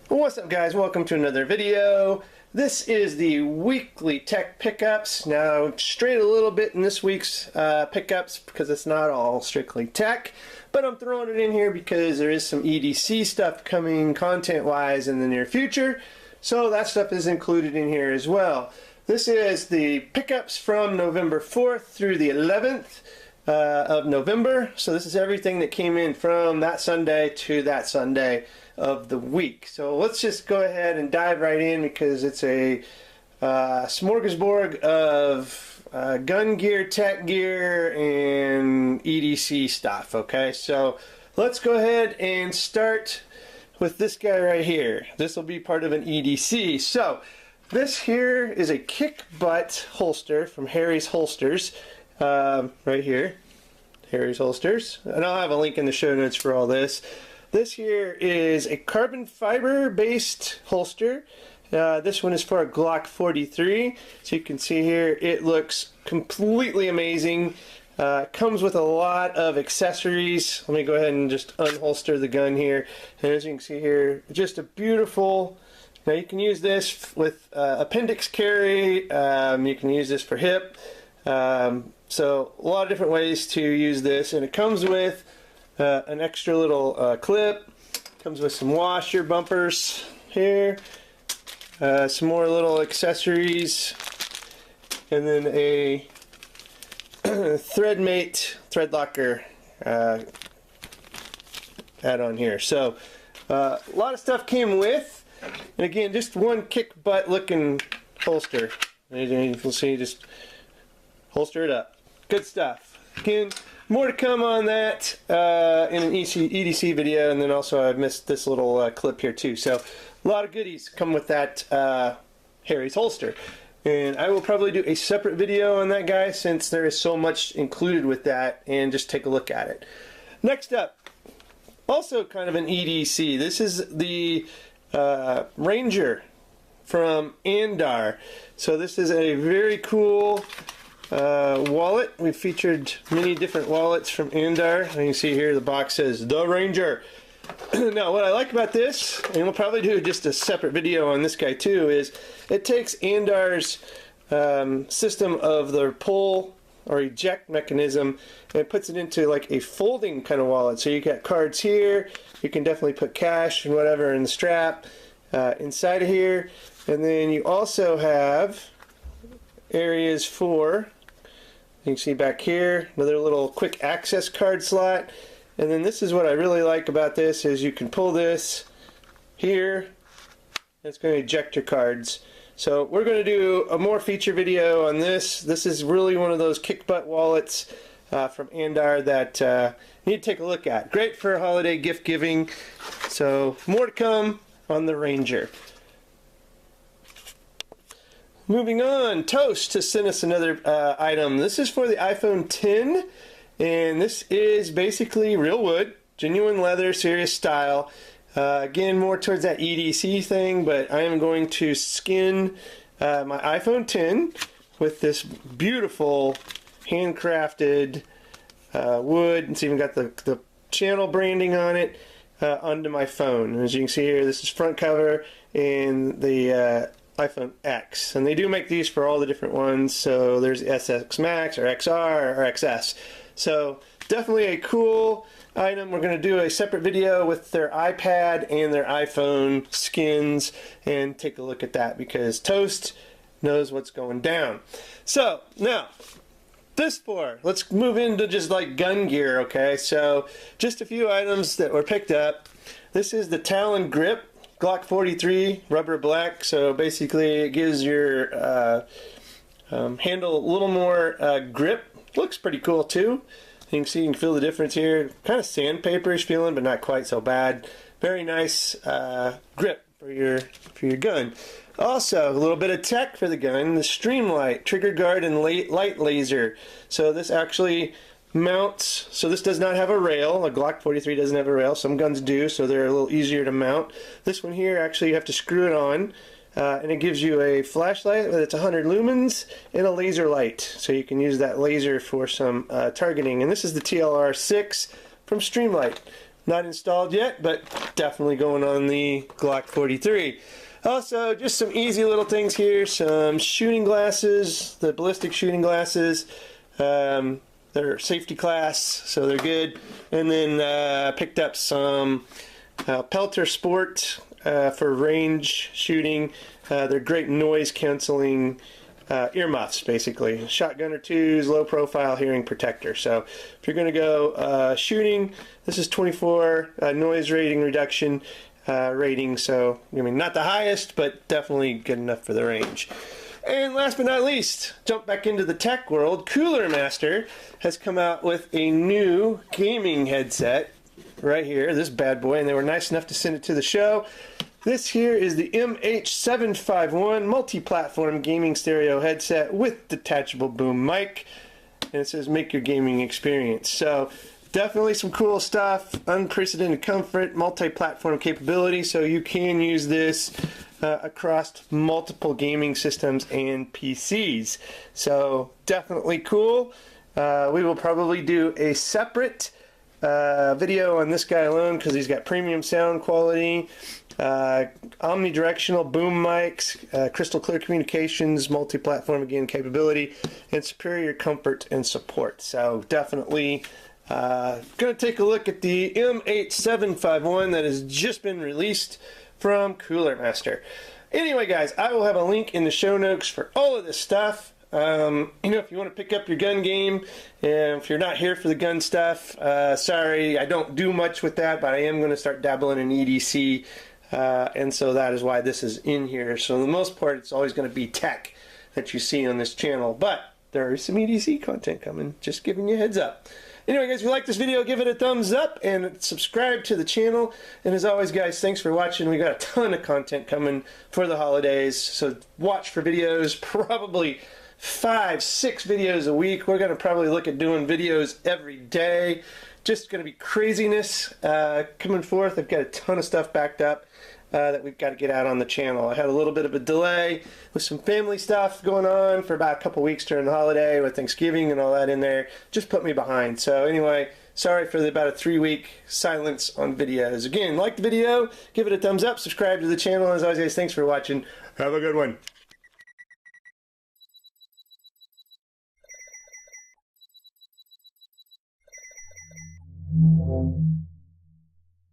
What's up, guys? Welcome to another video. This is the weekly tech pickups. Now, straight a little bit in this week's pickups because it's not all strictly tech, but I'm throwing it in here because there is some EDC stuff coming content-wise in the near future, so that stuff is included in here as well. This is the pickups from November 4th through the 11th of November. So this is everything that came in from that Sunday to that Sunday of the week. So let's just go ahead and dive right in because it's a smorgasbord of gun gear, tech gear, and EDC stuff. Okay, so let's go ahead and start with this guy right here. This will be part of an EDC. So this here is a kick butt holster from Harry's Holsters, right here, Harry's Holsters, and I'll have a link in the show notes for all this. This here is a carbon fiber based holster. This one is for a Glock 43. So you can see here it looks completely amazing. Comes with a lot of accessories. Let me go ahead and just unholster the gun here. And as you can see here, just a beautiful. Now you can use this with appendix carry. You can use this for hip. So a lot of different ways to use this, and it comes with an extra little clip. Comes with some washer bumpers here, some more little accessories, and then a Threadmate thread locker add-on here. So a lot of stuff came with, and again, just one kick butt looking holster. As you can see, just holster it up. Good stuff. Again, more to come on that in an EDC video, and then also I've missed this little clip here too. So a lot of goodies come with that Harry's holster. And I will probably do a separate video on that guy since there is so much included with that, and just take a look at it. Next up, also kind of an EDC. This is the Ranger from Andar. So this is a very cool wallet. We've featured many different wallets from Andar. And you can see here the box says The Ranger. Now what I like about this, and we'll probably do just a separate video on this guy too, is it takes Andar's system of their pull or eject mechanism and puts it into like a folding kind of wallet. So you got cards here, you can definitely put cash and whatever in the strap inside of here, and then you also have areas for, you can see back here, another little quick access card slot. And then this is what I really like about this, is you can pull this here, and it's going to eject your cards. So we're going to do a more feature video on this. This is really one of those kick butt wallets from Andar that you need to take a look at. Great for holiday gift giving. So more to come on the Ranger. Moving on, Toast has sent us another item. This is for the iPhone 10, and this is basically real wood, genuine leather, serious style. Again, more towards that EDC thing, but I am going to skin my iPhone 10 with this beautiful handcrafted wood. It's even got the channel branding on it onto my phone. As you can see here, this is front cover and the iPhone X, and they do make these for all the different ones. So there's SX Max or XR or XS. So definitely a cool item. We're going to do a separate video with their iPad and their iPhone skins and take a look at that because Toast knows what's going down. So now let's move into just like gun gear. Okay, so just a few items that were picked up. This is the Talon grip, Glock 43 rubber black. So basically it gives your handle a little more grip. Looks pretty cool too. You can see, you can feel the difference here. Kind of sandpaperish feeling, but not quite so bad. Very nice grip for your gun. Also, a little bit of tech for the gun. The Streamlight trigger guard and light laser. So this actually mounts. So this does not have a rail. A Glock 43 doesn't have a rail. Some guns do, so they're a little easier to mount. This one here, actually, you have to screw it on. And it gives you a flashlight that's 100 lumens and a laser light. So you can use that laser for some targeting. And this is the TLR 6 from Streamlight. Not installed yet, but definitely going on the Glock 43. Also, just some easy little things here. Some shooting glasses, the ballistic shooting glasses. They're safety class, so they're good. And then picked up some Pelter Sport for range shooting. They're great noise canceling earmuffs, basically. Shotgunner 2s, low profile hearing protector. So if you're going to go shooting, this is 24 noise rating reduction rating. So, I mean, not the highest, but definitely good enough for the range. And last but not least, jump back into the tech world. Cooler Master has come out with a new gaming headset right here, this bad boy, and they were nice enough to send it to the show. This here is the MH751 multi-platform gaming stereo headset with detachable boom mic, and it says make your gaming experience. So definitely some cool stuff, unprecedented comfort, multi-platform capability, so you can use this across multiple gaming systems and PCs. So definitely cool. We will probably do a separate video on this guy alone because he's got premium sound quality, omnidirectional boom mics, crystal clear communications, multi-platform again capability, and superior comfort and support. So definitely going to take a look at the MH751 that has just been released from Cooler Master. Anyway, guys, I will have a link in the show notes for all of this stuff. You know, if you want to pick up your gun game, and if you're not here for the gun stuff, sorry, I don't do much with that, but I am going to start dabbling in EDC, and so that is why this is in here. So for the most part, it's always going to be tech that you see on this channel, but there is some EDC content coming, just giving you a heads up. Anyway, guys, if you like this video, give it a thumbs up and subscribe to the channel. And as always, guys, thanks for watching. We got a ton of content coming for the holidays, so watch for videos, probably 5, 6 videos a week. We're going to probably look at doing videos every day. Just going to be craziness coming forth. I've got a ton of stuff backed up that we've got to get out on the channel. I had a little bit of a delay with some family stuff going on for about a couple weeks during the holiday with Thanksgiving and all that in there. Just put me behind. So anyway, sorry for about a 3-week silence on videos. Again, like the video, give it a thumbs up, subscribe to the channel. As always, guys, thanks for watching. Have a good one.